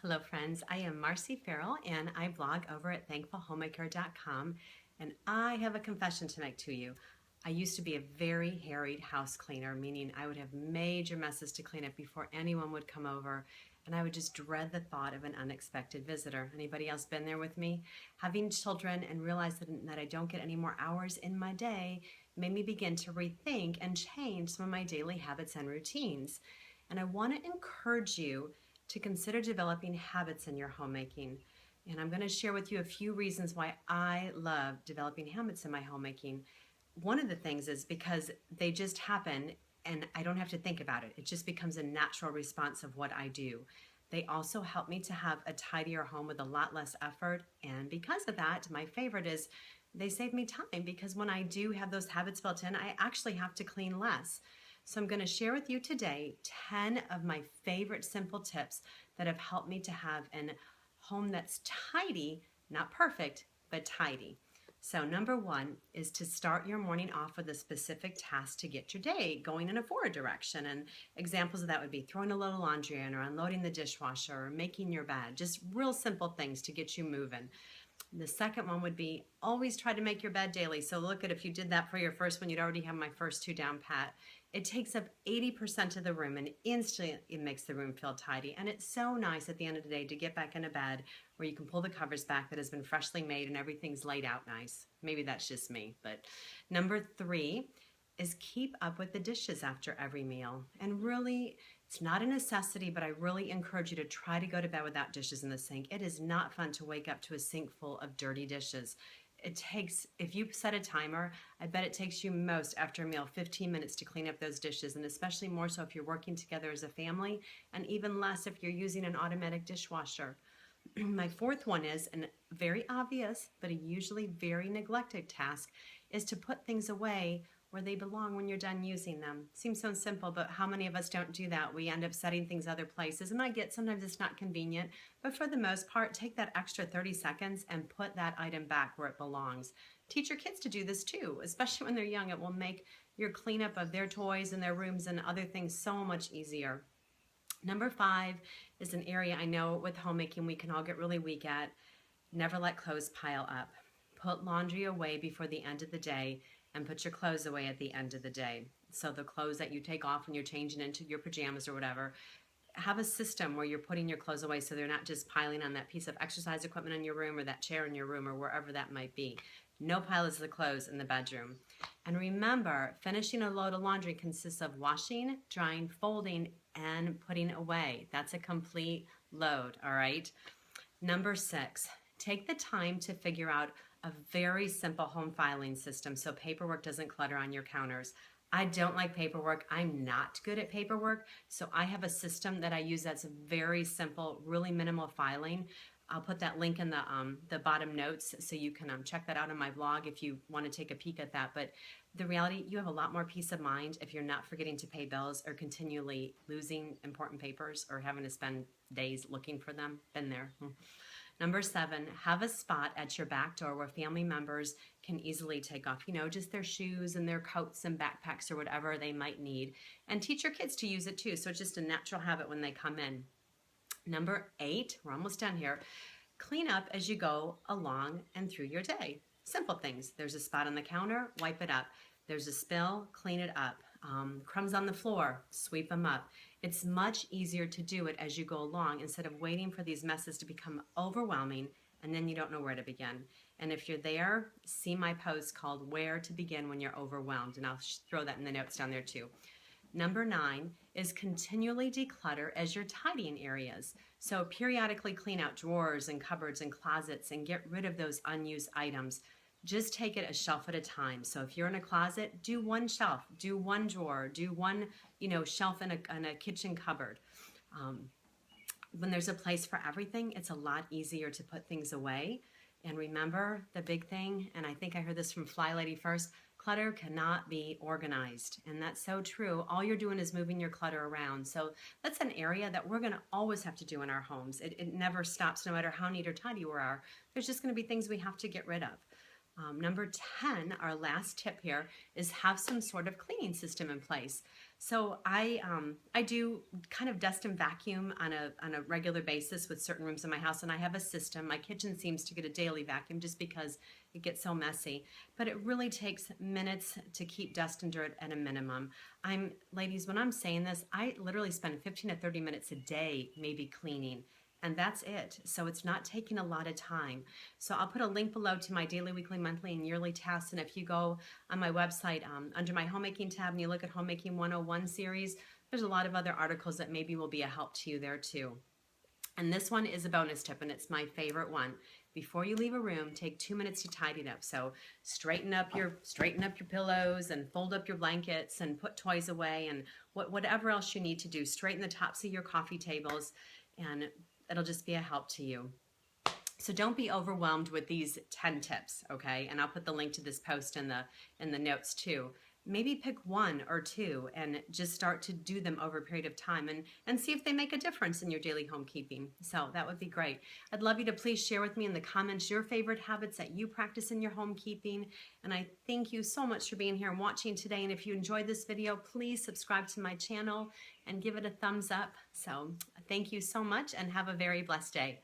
Hello friends, I am Marcy Farrell and I blog over at thankfulhomemaker.com, and I have a confession to make to you. I used to be a very harried house cleaner, meaning I would have major messes to clean up before anyone would come over, and I would just dread the thought of an unexpected visitor. Anybody else been there with me? Having children and realize that I don't get any more hours in my day made me begin to rethink and change some of my daily habits and routines. And I want to encourage you to consider developing habits in your homemaking. And I'm going to share with you a few reasons why I love developing habits in my homemaking. One of the things is because they just happen and I don't have to think about it. It just becomes a natural response of what I do. They also help me to have a tidier home with a lot less effort. And because of that, my favorite is they save me time, because when I do have those habits built in, I actually have to clean less. So I'm going to share with you today 10 of my favorite simple tips that have helped me to have a home that's tidy, not perfect, but tidy. So number one is to start your morning off with a specific task to get your day going in a forward direction. And examples of that would be throwing a load of laundry in, or unloading the dishwasher, or making your bed. Just real simple things to get you moving. The second one would be always try to make your bed daily. So look at, if you did that for your first one, you'd already have my first two down pat. It takes up 80% of the room and instantly it makes the room feel tidy. And it's so nice at the end of the day to get back in a bed where you can pull the covers back that has been freshly made and everything's laid out nice. Maybe that's just me. But number three is keep up with the dishes after every meal. And really, it's not a necessity, but I really encourage you to try to go to bed without dishes in the sink. It is not fun to wake up to a sink full of dirty dishes. It takes, if you set a timer, I bet it takes you most after a meal 15 minutes to clean up those dishes, and especially more so if you're working together as a family, and even less if you're using an automatic dishwasher. My fourth one is, and very obvious, but a usually very neglected task, is to put things away where they belong when you're done using them. Seems so simple, but how many of us don't do that? We end up setting things other places, and I get sometimes it's not convenient, but for the most part, take that extra 30 seconds and put that item back where it belongs. Teach your kids to do this too, especially when they're young. It will make your cleanup of their toys and their rooms and other things so much easier. Number five is an area I know with homemaking we can all get really weak at. Never let clothes pile up. Put laundry away before the end of the day, and put your clothes away at the end of the day. So the clothes that you take off when you're changing into your pajamas or whatever, have a system where you're putting your clothes away so they're not just piling on that piece of exercise equipment in your room or that chair in your room or wherever that might be. No piles of clothes in the bedroom. And remember, finishing a load of laundry consists of washing, drying, folding, and putting away. That's a complete load, all right? Number six, take the time to figure out a very simple home filing system so paperwork doesn't clutter on your counters. I don't like paperwork. I'm not good at paperwork, so I have a system that I use that's very simple, really minimal filing. I'll put that link in the bottom notes so you can check that out on my blog if you want to take a peek at that. But the reality, you have a lot more peace of mind if you're not forgetting to pay bills or continually losing important papers or having to spend days looking for them. Been there. Number seven, have a spot at your back door where family members can easily take off, just their shoes and their coats and backpacks or whatever they might need. And teach your kids to use it too, so it's just a natural habit when they come in. Number eight, we're almost done here. Clean up as you go along and through your day. Simple things. There's a spot on the counter, wipe it up. There's a spill, clean it up. Crumbs on the floor, sweep them up. It's much easier to do it as you go along instead of waiting for these messes to become overwhelming and then you don't know where to begin. And if you're there, see my post called Where to Begin When You're Overwhelmed, and I'll throw that in the notes down there too. Number nine is continually declutter as you're tidying areas. So periodically clean out drawers and cupboards and closets and get rid of those unused items. Just take it a shelf at a time. So if you're in a closet, do one shelf, do one drawer, do one shelf in a kitchen cupboard. When there's a place for everything, it's a lot easier to put things away. And remember the big thing, and I think I heard this from Fly Lady first, clutter cannot be organized. And that's so true. All you're doing is moving your clutter around. So that's an area that we're going to always have to do in our homes. It never stops, no matter how neat or tidy we are. There's just going to be things we have to get rid of. Number 10, our last tip here, is have some sort of cleaning system in place. So I do kind of dust and vacuum on a regular basis with certain rooms in my house, and I have a system. My kitchen seems to get a daily vacuum just because it gets so messy. But it really takes minutes to keep dust and dirt at a minimum. Ladies, when I'm saying this, I literally spend 15 to 30 minutes a day maybe cleaning. And that's it. So it's not taking a lot of time. So I'll put a link below to my daily, weekly, monthly, and yearly tasks. And if you go on my website under my homemaking tab and you look at Homemaking 101 series, there's a lot of other articles that maybe will be a help to you there too. And this one is a bonus tip, and it's my favorite one. Before you leave a room, take 2 minutes to tidy it up. So straighten up your pillows and fold up your blankets and put toys away and whatever else you need to do. Straighten the tops of your coffee tables, and it'll just be a help to you. So don't be overwhelmed with these 10 tips, okay? And I'll put the link to this post in the notes too. Maybe pick 1 or 2 and just start to do them over a period of time and see if they make a difference in your daily homekeeping. So that would be great. I'd love you to please share with me in the comments your favorite habits that you practice in your homekeeping. And I thank you so much for being here and watching today. And if you enjoyed this video, please subscribe to my channel and give it a thumbs up. So thank you so much and have a very blessed day.